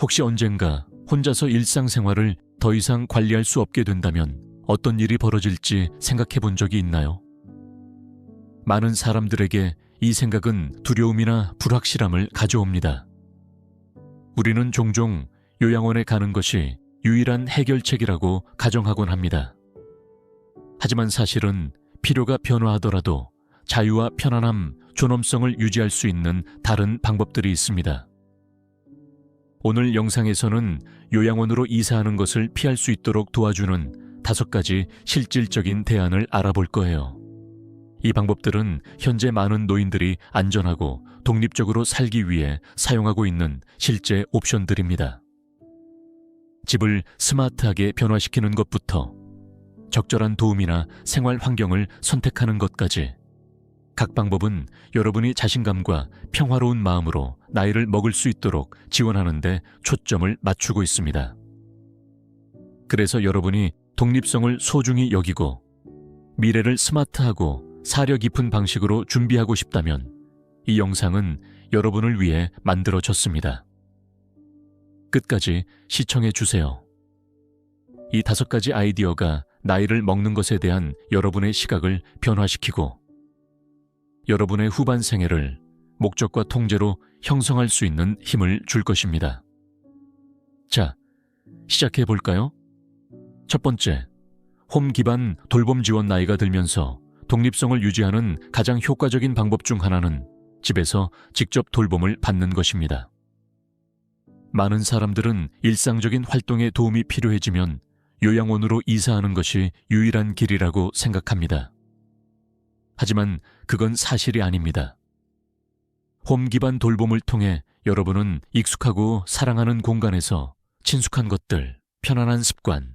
혹시 언젠가 혼자서 일상생활을 더 이상 관리할 수 없게 된다면 어떤 일이 벌어질지 생각해 본 적이 있나요? 많은 사람들에게 이 생각은 두려움이나 불확실함을 가져옵니다. 우리는 종종 요양원에 가는 것이 유일한 해결책이라고 가정하곤 합니다. 하지만 사실은 필요가 변화하더라도 자유와 편안함, 존엄성을 유지할 수 있는 다른 방법들이 있습니다. 오늘 영상에서는 요양원으로 이사하는 것을 피할 수 있도록 도와주는 5가지 실질적인 대안을 알아볼 거예요. 이 방법들은 현재 많은 노인들이 안전하고 독립적으로 살기 위해 사용하고 있는 실제 옵션들입니다. 집을 스마트하게 변화시키는 것부터 적절한 도움이나 생활 환경을 선택하는 것까지, 각 방법은 여러분이 자신감과 평화로운 마음으로 나이를 먹을 수 있도록 지원하는 데 초점을 맞추고 있습니다. 그래서 여러분이 독립성을 소중히 여기고 미래를 스마트하고 사려 깊은 방식으로 준비하고 싶다면 이 영상은 여러분을 위해 만들어졌습니다. 끝까지 시청해 주세요. 이 5가지 아이디어가 나이를 먹는 것에 대한 여러분의 시각을 변화시키고 여러분의 후반 생애를 목적과 통제로 형성할 수 있는 힘을 줄 것입니다. 자, 시작해 볼까요? 첫 번째, 홈 기반 돌봄 지원. 나이가 들면서 독립성을 유지하는 가장 효과적인 방법 중 하나는 집에서 직접 돌봄을 받는 것입니다. 많은 사람들은 일상적인 활동에 도움이 필요해지면 요양원으로 이사하는 것이 유일한 길이라고 생각합니다. 하지만 그건 사실이 아닙니다. 홈 기반 돌봄을 통해 여러분은 익숙하고 사랑하는 공간에서 친숙한 것들, 편안한 습관,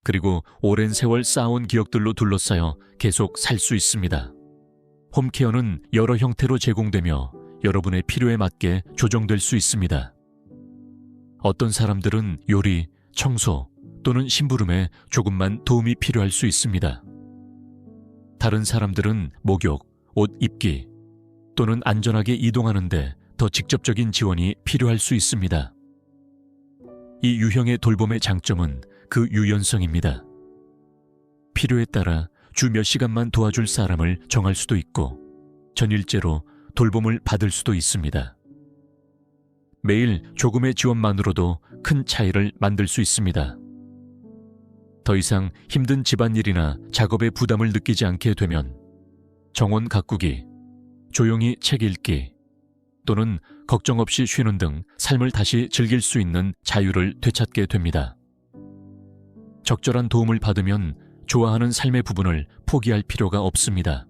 그리고 오랜 세월 쌓아온 기억들로 둘러싸여 계속 살 수 있습니다. 홈케어는 여러 형태로 제공되며 여러분의 필요에 맞게 조정될 수 있습니다. 어떤 사람들은 요리, 청소 또는 심부름에 조금만 도움이 필요할 수 있습니다. 다른 사람들은 목욕, 옷 입기 또는 안전하게 이동하는데 더 직접적인 지원이 필요할 수 있습니다. 이 유형의 돌봄의 장점은 그 유연성입니다. 필요에 따라 주 몇 시간만 도와줄 사람을 정할 수도 있고 전일제로 돌봄을 받을 수도 있습니다. 매일 조금의 지원만으로도 큰 차이를 만들 수 있습니다. 더 이상 힘든 집안일이나 작업에 부담을 느끼지 않게 되면 정원 가꾸기, 조용히 책 읽기 또는 걱정 없이 쉬는 등 삶을 다시 즐길 수 있는 자유를 되찾게 됩니다. 적절한 도움을 받으면 좋아하는 삶의 부분을 포기할 필요가 없습니다.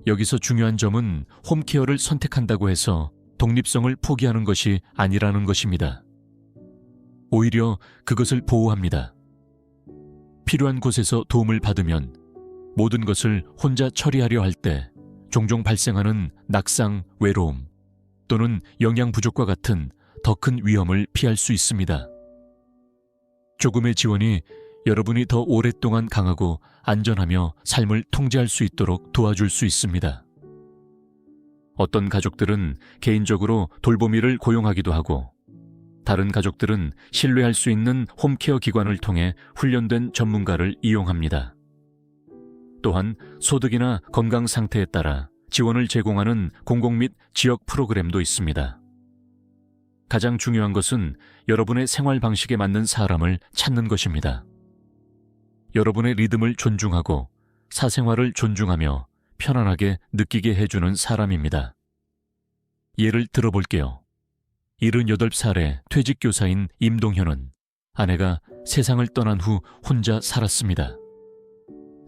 여기서 중요한 점은 홈케어를 선택한다고 해서 독립성을 포기하는 것이 아니라는 것입니다. 오히려 그것을 보호합니다. 필요한 곳에서 도움을 받으면 모든 것을 혼자 처리하려 할 때 종종 발생하는 낙상, 외로움 또는 영양 부족과 같은 더 큰 위험을 피할 수 있습니다. 조금의 지원이 여러분이 더 오랫동안 강하고 안전하며 삶을 통제할 수 있도록 도와줄 수 있습니다. 어떤 가족들은 개인적으로 돌보미를 고용하기도 하고 다른 가족들은 신뢰할 수 있는 홈케어 기관을 통해 훈련된 전문가를 이용합니다. 또한 소득이나 건강 상태에 따라 지원을 제공하는 공공 및 지역 프로그램도 있습니다. 가장 중요한 것은 여러분의 생활 방식에 맞는 사람을 찾는 것입니다. 여러분의 리듬을 존중하고 사생활을 존중하며 편안하게 느끼게 해주는 사람입니다. 예를 들어볼게요. 78살의 퇴직교사인 임동현은 아내가 세상을 떠난 후 혼자 살았습니다.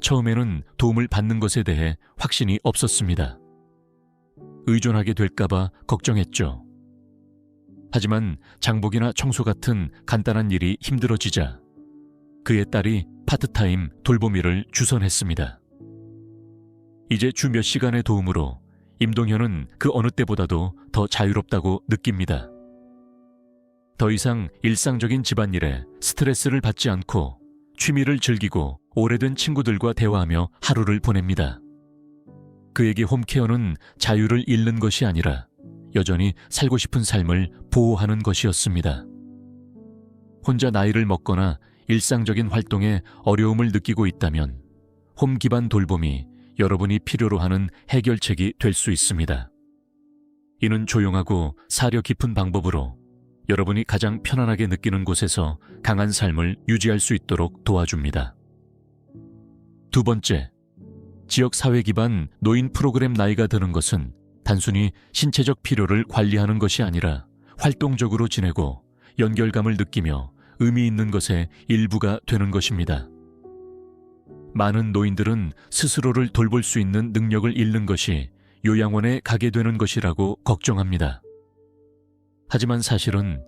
처음에는 도움을 받는 것에 대해 확신이 없었습니다. 의존하게 될까봐 걱정했죠. 하지만 장보기나 청소 같은 간단한 일이 힘들어지자 그의 딸이 파트타임 돌보미를 주선했습니다. 이제 주 몇 시간의 도움으로 임동현은 그 어느 때보다도 더 자유롭다고 느낍니다. 더 이상 일상적인 집안일에 스트레스를 받지 않고 취미를 즐기고 오래된 친구들과 대화하며 하루를 보냅니다. 그에게 홈케어는 자유를 잃는 것이 아니라 여전히 살고 싶은 삶을 보호하는 것이었습니다. 혼자 나이를 먹거나 일상적인 활동에 어려움을 느끼고 있다면 홈 기반 돌봄이 여러분이 필요로 하는 해결책이 될 수 있습니다. 이는 조용하고 사려 깊은 방법으로 여러분이 가장 편안하게 느끼는 곳에서 강한 삶을 유지할 수 있도록 도와줍니다. 두 번째, 지역 사회 기반 노인 프로그램. 나이가 드는 것은 단순히 신체적 필요를 관리하는 것이 아니라 활동적으로 지내고 연결감을 느끼며 의미 있는 것의 일부가 되는 것입니다. 많은 노인들은 스스로를 돌볼 수 있는 능력을 잃는 것이 요양원에 가게 되는 것이라고 걱정합니다. 하지만 사실은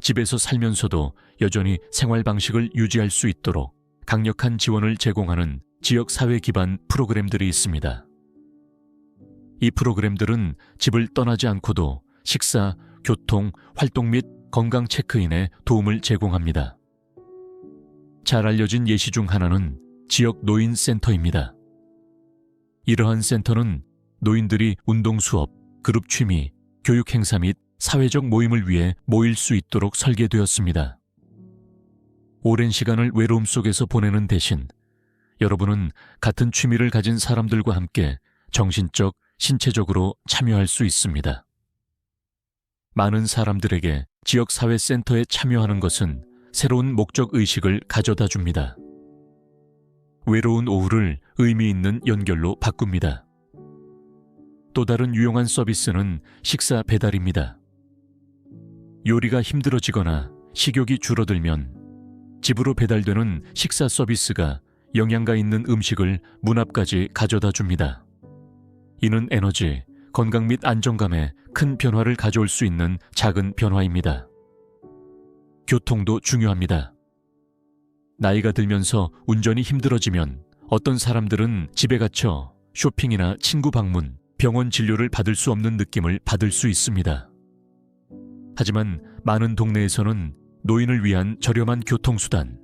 집에서 살면서도 여전히 생활 방식을 유지할 수 있도록 강력한 지원을 제공하는 지역 사회 기반 프로그램들이 있습니다. 이 프로그램들은 집을 떠나지 않고도 식사, 교통, 활동 및 건강 체크인에 도움을 제공합니다. 잘 알려진 예시 중 하나는 지역 노인 센터입니다. 이러한 센터는 노인들이 운동 수업, 그룹 취미, 교육 행사 및 사회적 모임을 위해 모일 수 있도록 설계되었습니다. 오랜 시간을 외로움 속에서 보내는 대신 여러분은 같은 취미를 가진 사람들과 함께 정신적, 신체적으로 참여할 수 있습니다. 많은 사람들에게 지역사회센터에 참여하는 것은 새로운 목적 의식을 가져다 줍니다. 외로운 오후를 의미 있는 연결로 바꿉니다. 또 다른 유용한 서비스는 식사 배달입니다. 요리가 힘들어지거나 식욕이 줄어들면 집으로 배달되는 식사 서비스가 영양가 있는 음식을 문 앞까지 가져다 줍니다. 이는 에너지, 건강 및 안정감에 큰 변화를 가져올 수 있는 작은 변화입니다. 교통도 중요합니다. 나이가 들면서 운전이 힘들어지면 어떤 사람들은 집에 갇혀 쇼핑이나 친구 방문, 병원 진료를 받을 수 없는 느낌을 받을 수 있습니다. 하지만 많은 동네에서는 노인을 위한 저렴한 교통수단,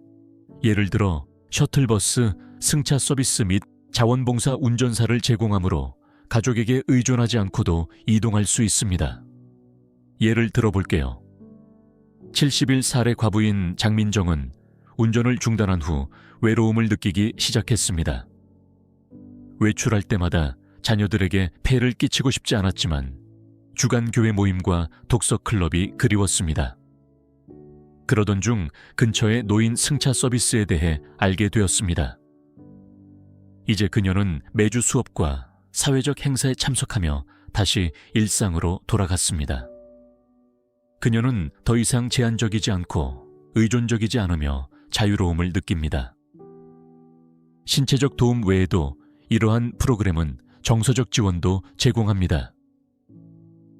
예를 들어 셔틀버스, 승차 서비스 및 자원봉사 운전사를 제공하므로 가족에게 의존하지 않고도 이동할 수 있습니다. 예를 들어볼게요. 70일 사례 과부인 장민정은 운전을 중단한 후 외로움을 느끼기 시작했습니다. 외출할 때마다 자녀들에게 폐를 끼치고 싶지 않았지만 주간 교회 모임과 독서 클럽이 그리웠습니다. 그러던 중 근처의 노인 승차 서비스에 대해 알게 되었습니다. 이제 그녀는 매주 수업과 사회적 행사에 참석하며 다시 일상으로 돌아갔습니다. 그녀는 더 이상 제한적이지 않고 의존적이지 않으며 자유로움을 느낍니다. 신체적 도움 외에도 이러한 프로그램은 정서적 지원도 제공합니다.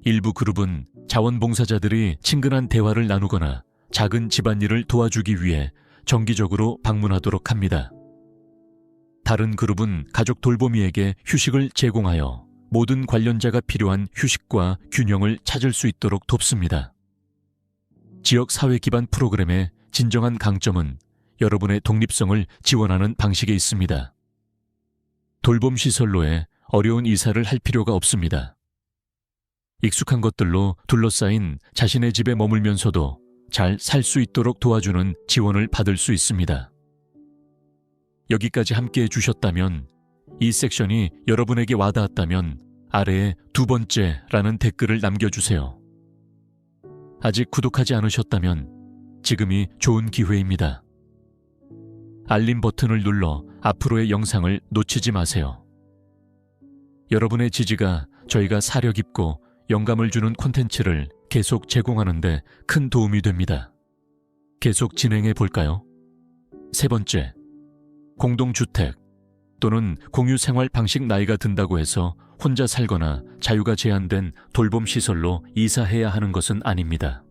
일부 그룹은 자원봉사자들이 친근한 대화를 나누거나 작은 집안일을 도와주기 위해 정기적으로 방문하도록 합니다. 다른 그룹은 가족 돌보미에게 휴식을 제공하여 모든 관련자가 필요한 휴식과 균형을 찾을 수 있도록 돕습니다. 지역 사회 기반 프로그램의 진정한 강점은 여러분의 독립성을 지원하는 방식에 있습니다. 돌봄 시설로에 어려운 이사를 할 필요가 없습니다. 익숙한 것들로 둘러싸인 자신의 집에 머물면서도 잘 살 수 있도록 도와주는 지원을 받을 수 있습니다. 여기까지 함께해 주셨다면, 이 섹션이 여러분에게 와닿았다면 아래에 두 번째라는 댓글을 남겨주세요. 아직 구독하지 않으셨다면 지금이 좋은 기회입니다. 알림 버튼을 눌러 앞으로의 영상을 놓치지 마세요. 여러분의 지지가 저희가 사려 깊고 영감을 주는 콘텐츠를 계속 제공하는 데 큰 도움이 됩니다. 계속 진행해 볼까요? 세 번째, 공동주택 또는 공유생활 방식. 나이가 든다고 해서 혼자 살거나 자유가 제한된 돌봄시설로 이사해야 하는 것은 아닙니다.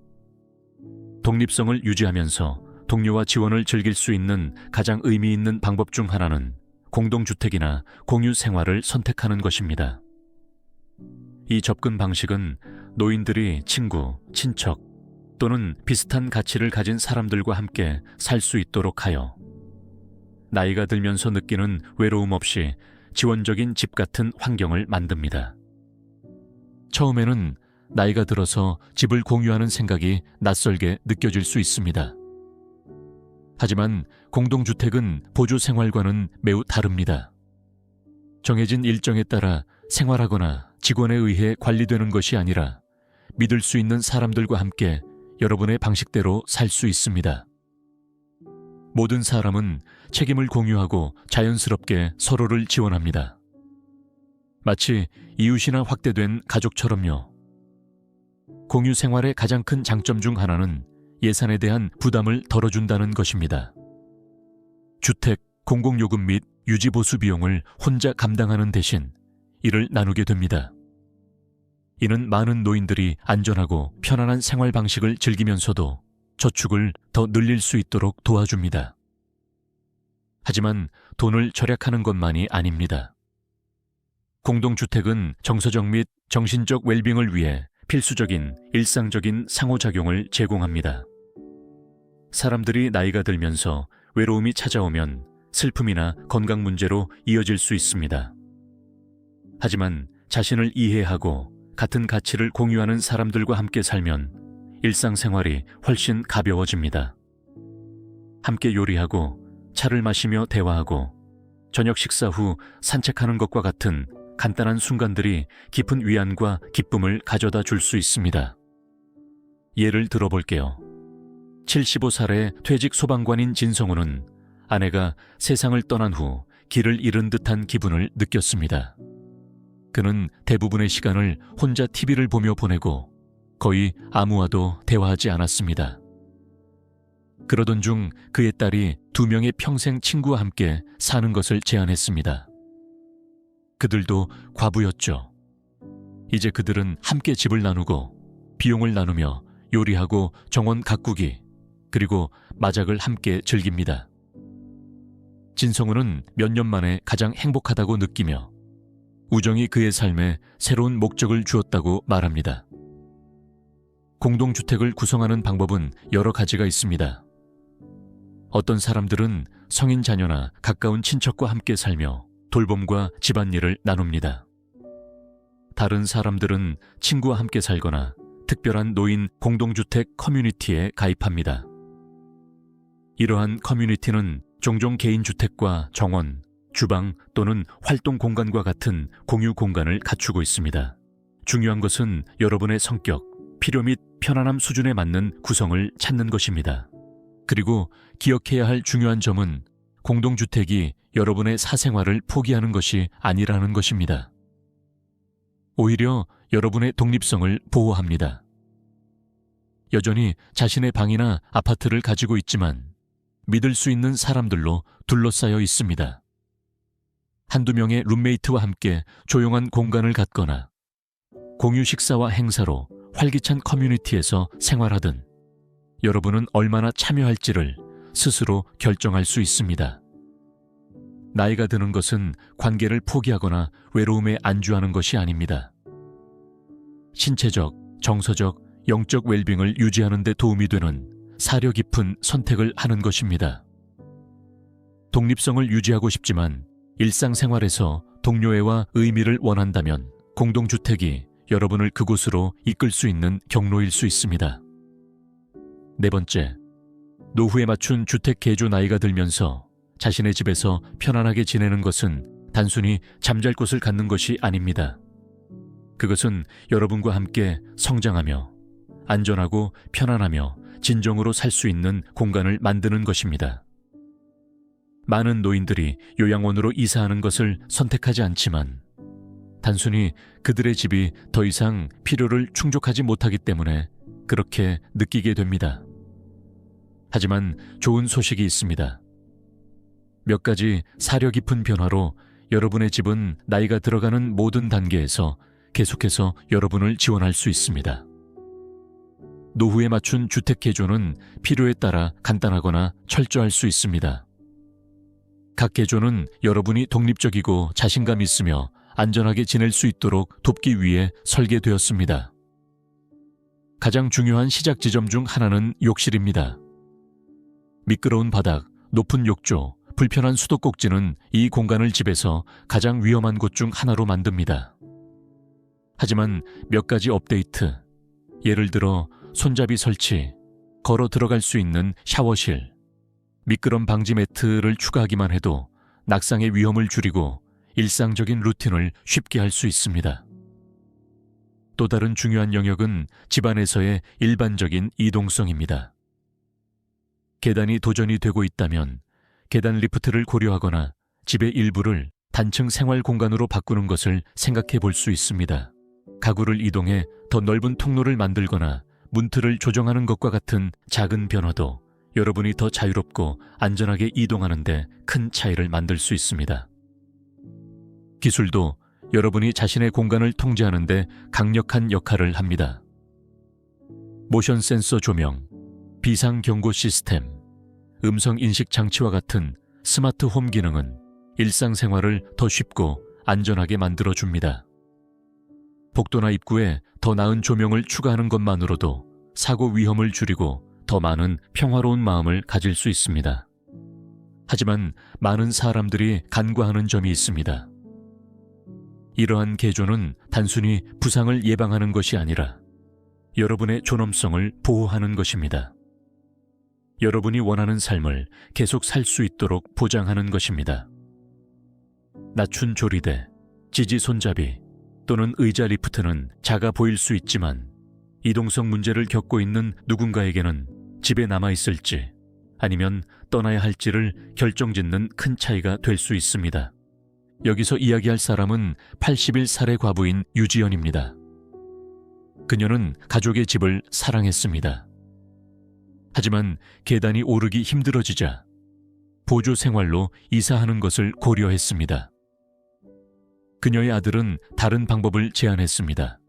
독립성을 유지하면서 동료와 지원을 즐길 수 있는 가장 의미 있는 방법 중 하나는 공동주택이나 공유생활을 선택하는 것입니다. 이 접근 방식은 노인들이 친구, 친척 또는 비슷한 가치를 가진 사람들과 함께 살 수 있도록 하여 나이가 들면서 느끼는 외로움 없이 지원적인 집 같은 환경을 만듭니다. 처음에는 나이가 들어서 집을 공유하는 생각이 낯설게 느껴질 수 있습니다. 하지만 공동주택은 보조 생활과는 매우 다릅니다. 정해진 일정에 따라 생활하거나 직원에 의해 관리되는 것이 아니라 믿을 수 있는 사람들과 함께 여러분의 방식대로 살 수 있습니다. 모든 사람은 책임을 공유하고 자연스럽게 서로를 지원합니다. 마치 이웃이나 확대된 가족처럼요. 공유 생활의 가장 큰 장점 중 하나는 예산에 대한 부담을 덜어준다는 것입니다. 주택, 공공요금 및 유지보수 비용을 혼자 감당하는 대신 이를 나누게 됩니다. 이는 많은 노인들이 안전하고 편안한 생활 방식을 즐기면서도 저축을 더 늘릴 수 있도록 도와줍니다. 하지만 돈을 절약하는 것만이 아닙니다. 공동주택은 정서적 및 정신적 웰빙을 위해 필수적인 일상적인 상호작용을 제공합니다. 사람들이 나이가 들면서 외로움이 찾아오면 슬픔이나 건강 문제로 이어질 수 있습니다. 하지만 자신을 이해하고 같은 가치를 공유하는 사람들과 함께 살면 일상생활이 훨씬 가벼워집니다. 함께 요리하고 차를 마시며 대화하고 저녁 식사 후 산책하는 것과 같은 간단한 순간들이 깊은 위안과 기쁨을 가져다 줄 수 있습니다. 예를 들어볼게요. 75살의 퇴직 소방관인 진성우는 아내가 세상을 떠난 후 길을 잃은 듯한 기분을 느꼈습니다. 그는 대부분의 시간을 혼자 TV를 보며 보내고 거의 아무와도 대화하지 않았습니다. 그러던 중 그의 딸이 2명의 평생 친구와 함께 사는 것을 제안했습니다. 그들도 과부였죠. 이제 그들은 함께 집을 나누고 비용을 나누며 요리하고 정원 가꾸기 그리고 마작을 함께 즐깁니다. 진성우는 몇 년 만에 가장 행복하다고 느끼며 우정이 그의 삶에 새로운 목적을 주었다고 말합니다. 공동주택을 구성하는 방법은 여러 가지가 있습니다. 어떤 사람들은 성인 자녀나 가까운 친척과 함께 살며 돌봄과 집안일을 나눕니다. 다른 사람들은 친구와 함께 살거나 특별한 노인 공동주택 커뮤니티에 가입합니다. 이러한 커뮤니티는 종종 개인 주택과 정원, 주방 또는 활동 공간과 같은 공유 공간을 갖추고 있습니다. 중요한 것은 여러분의 성격, 필요 및 편안함 수준에 맞는 구성을 찾는 것입니다. 그리고 기억해야 할 중요한 점은 공동주택이 여러분의 사생활을 포기하는 것이 아니라는 것입니다. 오히려 여러분의 독립성을 보호합니다. 여전히 자신의 방이나 아파트를 가지고 있지만 믿을 수 있는 사람들로 둘러싸여 있습니다. 한두 명의 룸메이트와 함께 조용한 공간을 갖거나 공유 식사와 행사로 활기찬 커뮤니티에서 생활하든 여러분은 얼마나 참여할지를 스스로 결정할 수 있습니다. 나이가 드는 것은 관계를 포기하거나 외로움에 안주하는 것이 아닙니다. 신체적, 정서적, 영적 웰빙을 유지하는 데 도움이 되는 사려 깊은 선택을 하는 것입니다. 독립성을 유지하고 싶지만 일상생활에서 동료애와 의미를 원한다면 공동주택이 여러분을 그곳으로 이끌 수 있는 경로일 수 있습니다. 네 번째, 노후에 맞춘 주택 개조 나이가 들면서 자신의 집에서 편안하게 지내는 것은 단순히 잠잘 곳을 갖는 것이 아닙니다. 그것은 여러분과 함께 성장하며 안전하고 편안하며 진정으로 살 수 있는 공간을 만드는 것입니다. 많은 노인들이 요양원으로 이사하는 것을 선택하지 않지만 단순히 그들의 집이 더 이상 필요를 충족하지 못하기 때문에 그렇게 느끼게 됩니다. 하지만 좋은 소식이 있습니다. 몇 가지 사려 깊은 변화로 여러분의 집은 나이가 들어가는 모든 단계에서 계속해서 여러분을 지원할 수 있습니다. 노후에 맞춘 주택 개조는 필요에 따라 간단하거나 철저할 수 있습니다. 각 개조는 여러분이 독립적이고 자신감 있으며 안전하게 지낼 수 있도록 돕기 위해 설계되었습니다. 가장 중요한 시작 지점 중 하나는 욕실입니다. 미끄러운 바닥, 높은 욕조, 불편한 수도꼭지는 이 공간을 집에서 가장 위험한 곳 중 하나로 만듭니다. 하지만 몇 가지 업데이트, 예를 들어 손잡이 설치, 걸어 들어갈 수 있는 샤워실, 미끄럼 방지 매트를 추가하기만 해도 낙상의 위험을 줄이고 일상적인 루틴을 쉽게 할 수 있습니다. 또 다른 중요한 영역은 집안에서의 일반적인 이동성입니다. 계단이 도전이 되고 있다면 계단 리프트를 고려하거나 집의 일부를 단층 생활 공간으로 바꾸는 것을 생각해 볼 수 있습니다. 가구를 이동해 더 넓은 통로를 만들거나 문틀을 조정하는 것과 같은 작은 변화도 여러분이 더 자유롭고 안전하게 이동하는 데 큰 차이를 만들 수 있습니다. 기술도 여러분이 자신의 공간을 통제하는 데 강력한 역할을 합니다. 모션 센서 조명, 비상 경고 시스템, 음성 인식 장치와 같은 스마트 홈 기능은 일상생활을 더 쉽고 안전하게 만들어줍니다. 복도나 입구에 더 나은 조명을 추가하는 것만으로도 사고 위험을 줄이고 더 많은 평화로운 마음을 가질 수 있습니다. 하지만 많은 사람들이 간과하는 점이 있습니다. 이러한 개조는 단순히 부상을 예방하는 것이 아니라 여러분의 존엄성을 보호하는 것입니다. 여러분이 원하는 삶을 계속 살 수 있도록 보장하는 것입니다. 낮춘 조리대, 지지 손잡이 또는 의자 리프트는 작아 보일 수 있지만 이동성 문제를 겪고 있는 누군가에게는 집에 남아있을지 아니면 떠나야 할지를 결정짓는 큰 차이가 될 수 있습니다. 여기서 이야기할 사람은 80일 살해 과부인 유지연입니다. 그녀는 가족의 집을 사랑했습니다. 하지만 계단이 오르기 힘들어지자 보조 생활로 이사하는 것을 고려했습니다. 그녀의 아들은 다른 방법을 제안했습니다.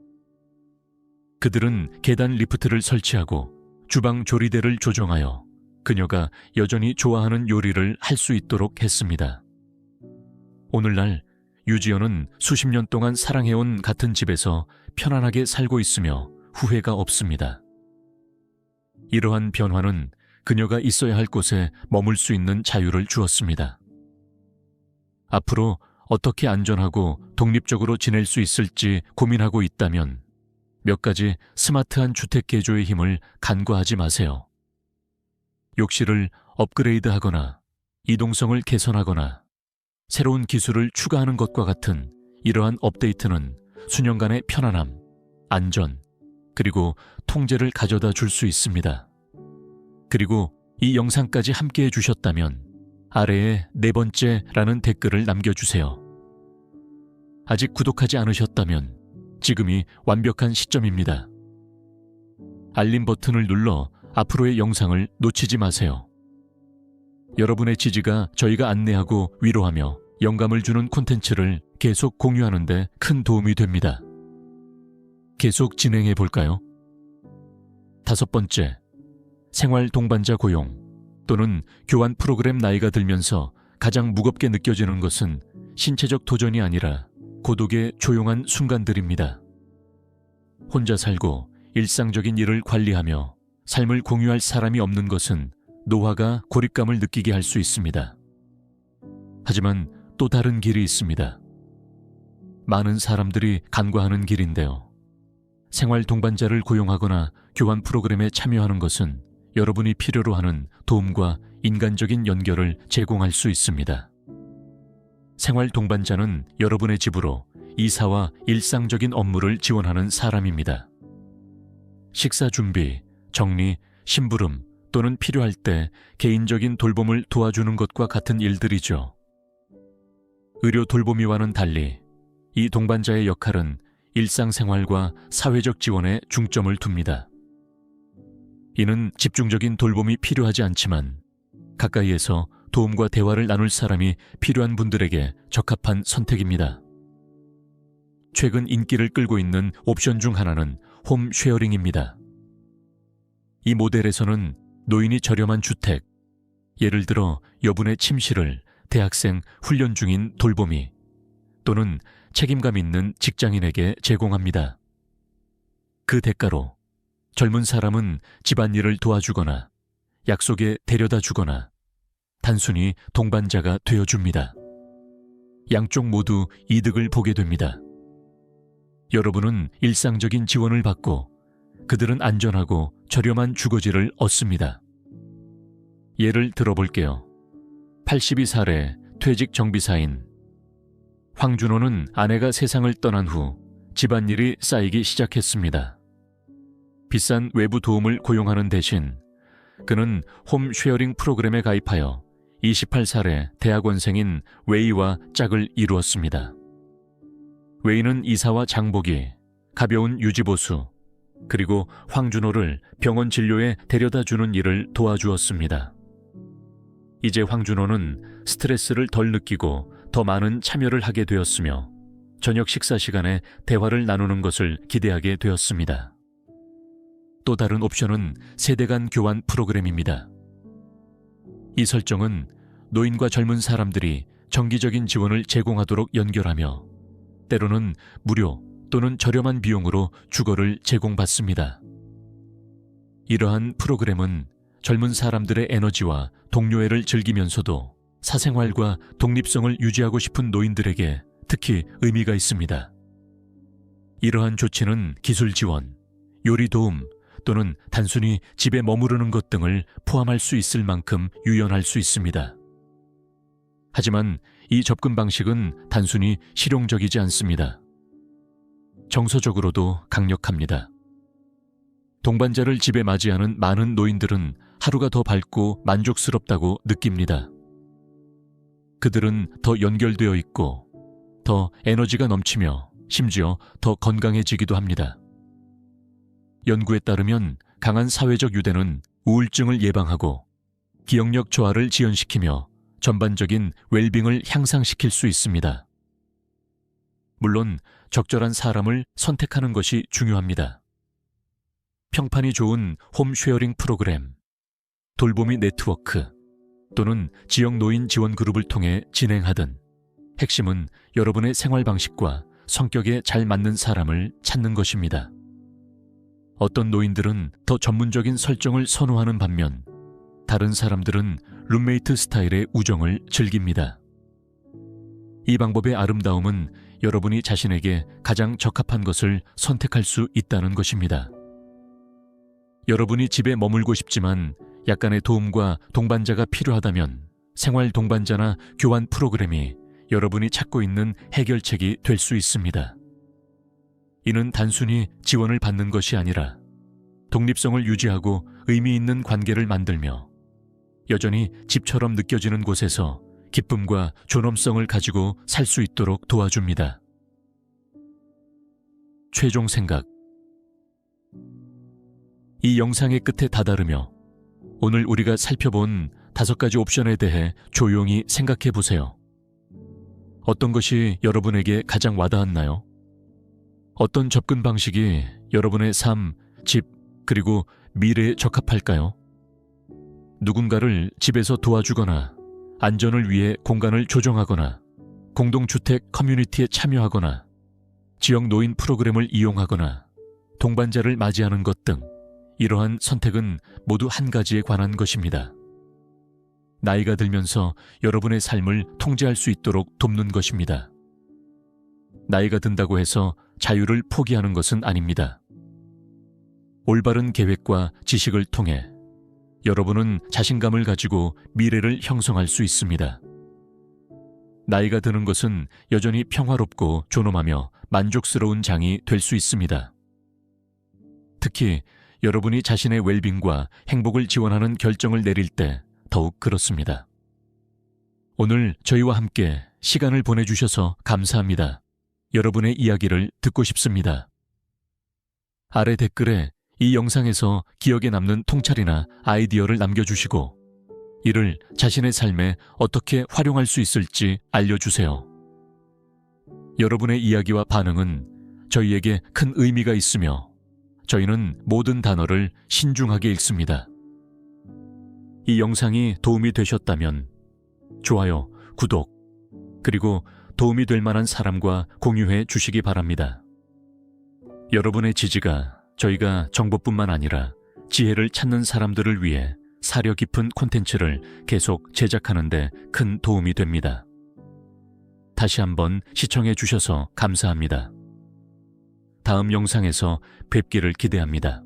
그들은 계단 리프트를 설치하고 주방 조리대를 조정하여 그녀가 여전히 좋아하는 요리를 할 수 있도록 했습니다. 오늘날 유지연은 수십 년 동안 사랑해온 같은 집에서 편안하게 살고 있으며 후회가 없습니다. 이러한 변화는 그녀가 있어야 할 곳에 머물 수 있는 자유를 주었습니다. 앞으로 어떻게 안전하고 독립적으로 지낼 수 있을지 고민하고 있다면 몇 가지 스마트한 주택 개조의 힘을 간과하지 마세요. 욕실을 업그레이드하거나 이동성을 개선하거나 새로운 기술을 추가하는 것과 같은 이러한 업데이트는 수년간의 편안함, 안전, 그리고 통제를 가져다 줄 수 있습니다. 그리고 이 영상까지 함께 해주셨다면 아래에 4번째라는 댓글을 남겨주세요. 아직 구독하지 않으셨다면 지금이 완벽한 시점입니다. 알림 버튼을 눌러 앞으로의 영상을 놓치지 마세요. 여러분의 지지가 저희가 안내하고 위로하며 영감을 주는 콘텐츠를 계속 공유하는 데 큰 도움이 됩니다. 계속 진행해 볼까요? 5번째, 생활 동반자 고용 또는 교환 프로그램 나이가 들면서 가장 무겁게 느껴지는 것은 신체적 도전이 아니라 고독의 조용한 순간들입니다. 혼자 살고 일상적인 일을 관리하며 삶을 공유할 사람이 없는 것은 노화가 고립감을 느끼게 할 수 있습니다. 하지만 또 다른 길이 있습니다. 많은 사람들이 간과하는 길인데요. 생활 동반자를 고용하거나 교환 프로그램에 참여하는 것은 여러분이 필요로 하는 도움과 인간적인 연결을 제공할 수 있습니다. 생활 동반자는 여러분의 집으로 이사와 일상적인 업무를 지원하는 사람입니다. 식사 준비, 정리, 심부름 또는 필요할 때 개인적인 돌봄을 도와주는 것과 같은 일들이죠. 의료 돌보미와는 달리 이 동반자의 역할은 일상생활과 사회적 지원에 중점을 둡니다. 이는 집중적인 돌봄이 필요하지 않지만 가까이에서 도움과 대화를 나눌 사람이 필요한 분들에게 적합한 선택입니다. 최근 인기를 끌고 있는 옵션 중 하나는 홈 쉐어링입니다. 이 모델에서는 노인이 저렴한 주택, 예를 들어 여분의 침실을 대학생 훈련 중인 돌보미 또는 책임감 있는 직장인에게 제공합니다. 그 대가로 젊은 사람은 집안일을 도와주거나 약속에 데려다 주거나 단순히 동반자가 되어줍니다. 양쪽 모두 이득을 보게 됩니다. 여러분은 일상적인 지원을 받고 그들은 안전하고 저렴한 주거지를 얻습니다. 예를 들어볼게요. 82살의 퇴직 정비사인 황준호는 아내가 세상을 떠난 후 집안일이 쌓이기 시작했습니다. 비싼 외부 도움을 고용하는 대신 그는 홈 쉐어링 프로그램에 가입하여 28살의 대학원생인 웨이와 짝을 이루었습니다. 웨이는 이사와 장보기, 가벼운 유지보수, 그리고 황준호를 병원 진료에 데려다주는 일을 도와주었습니다. 이제 황준호는 스트레스를 덜 느끼고 더 많은 참여를 하게 되었으며 저녁 식사 시간에 대화를 나누는 것을 기대하게 되었습니다. 또 다른 옵션은 세대 간 교환 프로그램입니다. 이 설정은 노인과 젊은 사람들이 정기적인 지원을 제공하도록 연결하며 때로는 무료 또는 저렴한 비용으로 주거를 제공받습니다. 이러한 프로그램은 젊은 사람들의 에너지와 동료애를 즐기면서도 사생활과 독립성을 유지하고 싶은 노인들에게 특히 의미가 있습니다. 이러한 조치는 기술 지원, 요리 도움 또는 단순히 집에 머무르는 것 등을 포함할 수 있을 만큼 유연할 수 있습니다. 하지만 이 접근 방식은 단순히 실용적이지 않습니다. 정서적으로도 강력합니다. 동반자를 집에 맞이하는 많은 노인들은 하루가 더 밝고 만족스럽다고 느낍니다. 그들은 더 연결되어 있고 더 에너지가 넘치며 심지어 더 건강해지기도 합니다. 연구에 따르면 강한 사회적 유대는 우울증을 예방하고 기억력 저하를 지연시키며 전반적인 웰빙을 향상시킬 수 있습니다. 물론 적절한 사람을 선택하는 것이 중요합니다. 평판이 좋은 홈 쉐어링 프로그램, 돌보미 네트워크 또는 지역 노인 지원 그룹을 통해 진행하든 핵심은 여러분의 생활 방식과 성격에 잘 맞는 사람을 찾는 것입니다. 어떤 노인들은 더 전문적인 설정을 선호하는 반면 다른 사람들은 룸메이트 스타일의 우정을 즐깁니다. 이 방법의 아름다움은 여러분이 자신에게 가장 적합한 것을 선택할 수 있다는 것입니다. 여러분이 집에 머물고 싶지만 약간의 도움과 동반자가 필요하다면 생활 동반자나 교환 프로그램이 여러분이 찾고 있는 해결책이 될 수 있습니다. 이는 단순히 지원을 받는 것이 아니라 독립성을 유지하고 의미 있는 관계를 만들며 여전히 집처럼 느껴지는 곳에서 기쁨과 존엄성을 가지고 살 수 있도록 도와줍니다. 최종 생각. 이 영상의 끝에 다다르며 오늘 우리가 살펴본 5가지 옵션에 대해 조용히 생각해 보세요. 어떤 것이 여러분에게 가장 와닿았나요? 어떤 접근 방식이 여러분의 삶, 집, 그리고 미래에 적합할까요? 누군가를 집에서 도와주거나 안전을 위해 공간을 조정하거나 공동주택 커뮤니티에 참여하거나 지역 노인 프로그램을 이용하거나 동반자를 맞이하는 것 등 이러한 선택은 모두 한 가지에 관한 것입니다. 나이가 들면서 여러분의 삶을 통제할 수 있도록 돕는 것입니다. 나이가 든다고 해서 자유를 포기하는 것은 아닙니다. 올바른 계획과 지식을 통해 여러분은 자신감을 가지고 미래를 형성할 수 있습니다. 나이가 드는 것은 여전히 평화롭고 존엄하며 만족스러운 장이 될 수 있습니다. 특히 여러분이 자신의 웰빙과 행복을 지원하는 결정을 내릴 때 더욱 그렇습니다. 오늘 저희와 함께 시간을 보내주셔서 감사합니다. 여러분의 이야기를 듣고 싶습니다. 아래 댓글에 이 영상에서 기억에 남는 통찰이나 아이디어를 남겨주시고 이를 자신의 삶에 어떻게 활용할 수 있을지 알려주세요. 여러분의 이야기와 반응은 저희에게 큰 의미가 있으며 저희는 모든 단어를 신중하게 읽습니다. 이 영상이 도움이 되셨다면 좋아요, 구독, 그리고 도움이 될 만한 사람과 공유해 주시기 바랍니다. 여러분의 지지가 저희가 정보뿐만 아니라 지혜를 찾는 사람들을 위해 사려 깊은 콘텐츠를 계속 제작하는 데 큰 도움이 됩니다. 다시 한번 시청해 주셔서 감사합니다. 다음 영상에서 뵙기를 기대합니다.